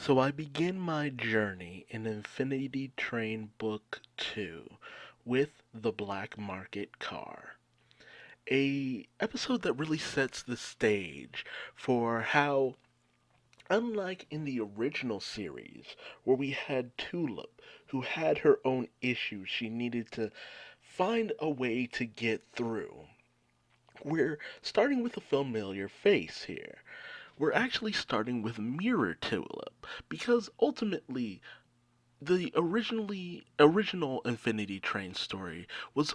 So I begin my journey in Infinity Train Book 2 with the Black Market Car. A episode that really sets the stage for how, unlike in the original series where we had Tulip who had her own issues she needed to find a way to get through, we're starting with a familiar face here. We're actually starting with Mirror Tulip because ultimately the original Infinity Train story was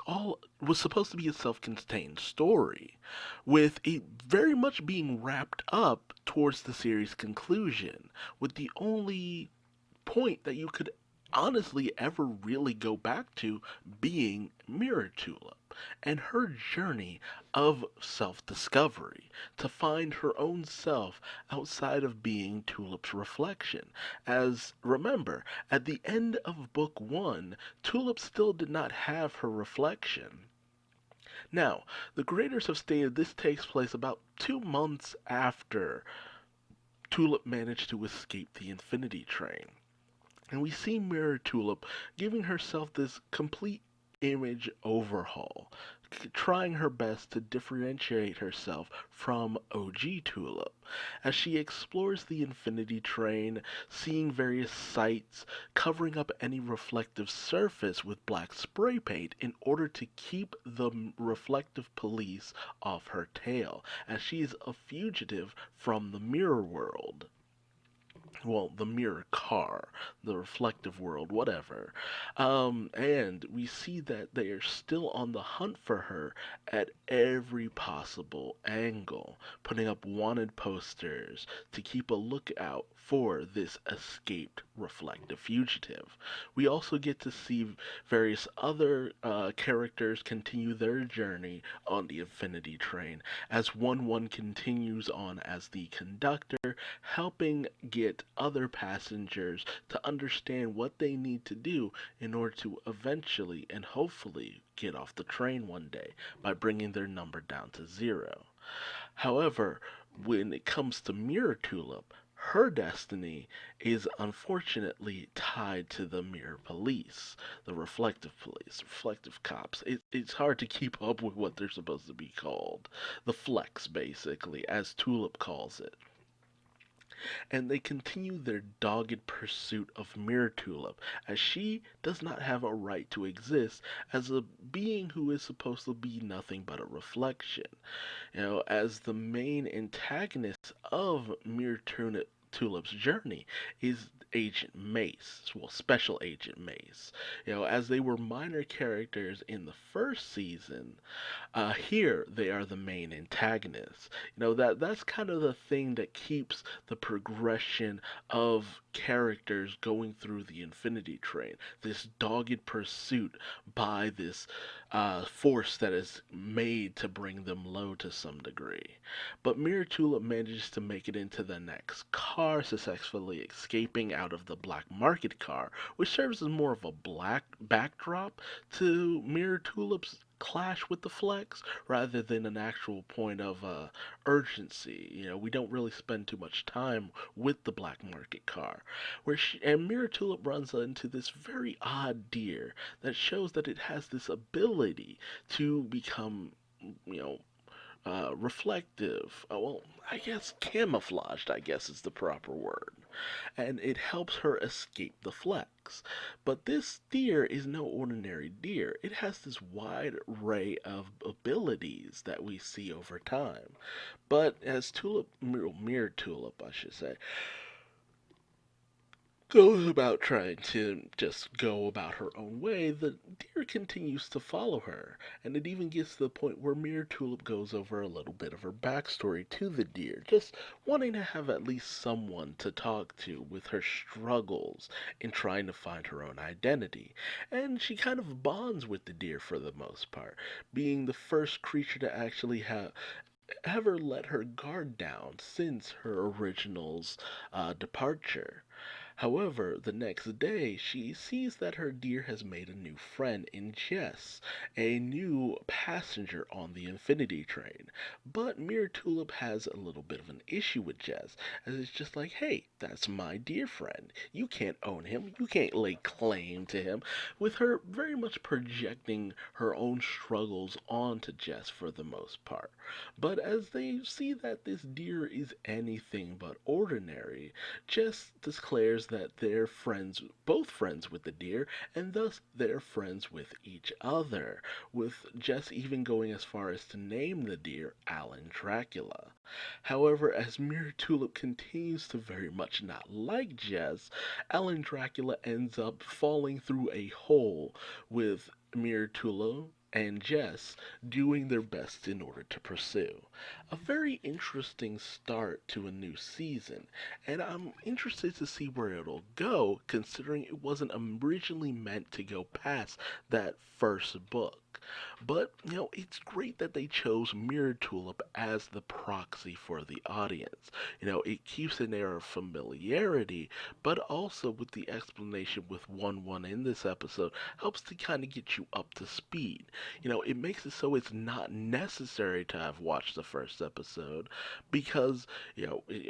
supposed to be a self-contained story, with it very much being wrapped up towards the series conclusion, with the only point that you could honestly ever really go back to being Mirror Tulip and her journey of self discovery to find her own self outside of being Tulip's reflection. As remember, at the end of book one, Tulip still did not have her reflection. Now, the creators have stated this takes place about 2 months after Tulip managed to escape the Infinity Train. And we see Mirror Tulip giving herself this complete image overhaul, trying her best to differentiate herself from OG Tulip as she explores the Infinity Train, seeing various sights, covering up any reflective surface with black spray paint in order to keep the reflective police off her tail, as she is a fugitive from the mirror world, well, the mirror car, the reflective world, whatever. And we see that they are still on the hunt for her at every possible angle, putting up wanted posters to keep a lookout for this escaped reflective fugitive. We also get to see various other characters continue their journey on the Infinity Train as 1-1 continues on as the conductor, helping get other passengers to understand what they need to do in order to eventually and hopefully get off the train one day by bringing their number down to zero. However, when it comes to Mirror Tulip, her destiny is unfortunately tied to the mirror police, the reflective police, reflective cops. It's hard to keep up with what they're supposed to be called. The flex, basically, as Tulip calls it, and they continue their dogged pursuit of Mirror Tulip, as she does not have a right to exist as a being who is supposed to be nothing but a reflection. As the main antagonist of Tulip's journey is Agent Mace, well, Special Agent Mace. As they were minor characters in the first season, here they are the main antagonists. That's kind of the thing that keeps the progression of characters going through the Infinity Train. This dogged pursuit by this force that is made to bring them low to some degree. But Mirror Tulip manages to make it into the next car, successfully escaping out of the black market car, which serves as more of a black backdrop to Mirror Tulip's clash with the flex rather than an actual point of urgency. We don't really spend too much time with the black market car. And Mirror Tulip runs into this very odd deer that shows that it has this ability to become, you know, reflective. Well, I guess camouflaged, I guess is the proper word. And it helps her escape the flex. But this deer is no ordinary deer. It has this wide array of abilities that we see over time. But as Mirror Tulip, I should say, goes about trying to just go about her own way, the deer continues to follow her, and it even gets to the point where Mirror Tulip goes over a little bit of her backstory to the deer, just wanting to have at least someone to talk to with her struggles in trying to find her own identity. And she kind of bonds with the deer for the most part, being the first creature to actually have ever let her guard down since her original's departure. However, the next day she sees that her deer has made a new friend in Jess, a new passenger on the Infinity Train. But Mirror Tulip has a little bit of an issue with Jess, as it's just like, hey, that's my dear friend. You can't own him, you can't lay claim to him, with her very much projecting her own struggles onto Jess for the most part. But as they see that this deer is anything but ordinary, Jess declares that they're friends, both friends with the deer, and thus they're friends with each other, with Jess even going as far as to name the deer Alan Dracula. However, as Mirror Tulip continues to very much not like Jess, Alan Dracula ends up falling through a hole with Mirror Tulip and Jess doing their best in order to pursue. A very interesting start to a new season, and I'm interested to see where it'll go, considering it wasn't originally meant to go past that first book. But, it's great that they chose Mirror Tulip as the proxy for the audience. It keeps an air of familiarity, but also with the explanation with 1 1 in this episode helps to kind of get you up to speed. It makes it so it's not necessary to have watched the first episode because,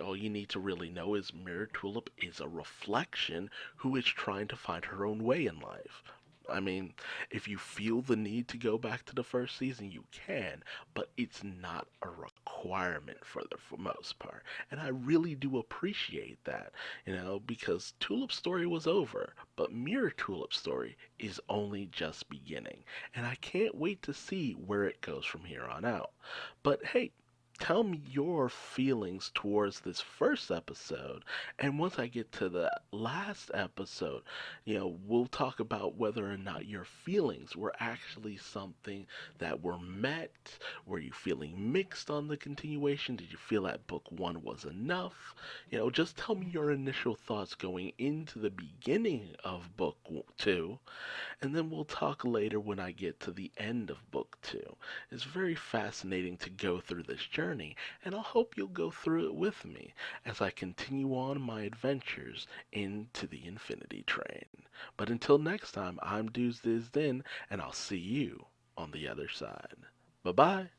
all you need to really know is Mirror Tulip is a reflection who is trying to find her own way in life. I mean, if you feel the need to go back to the first season, you can, but it's not a requirement for the for most part. And I really do appreciate that, because Tulip's story was over, but Mirror Tulip's story is only just beginning. And I can't wait to see where it goes from here on out. But hey, tell me your feelings towards this first episode, and once I get to the last episode, we'll talk about whether or not your feelings were actually something that were met. Were you feeling mixed on the continuation? Did you feel that book one was enough? Just tell me your initial thoughts going into the beginning of book two, and then we'll talk later when I get to the end of book two. It's very fascinating to go through this journey, and I hope you'll go through it with me as I continue on my adventures into the Infinity Train. But until next time, I'm Duuz-Diz-Din, and I'll see you on the other side. Bye bye.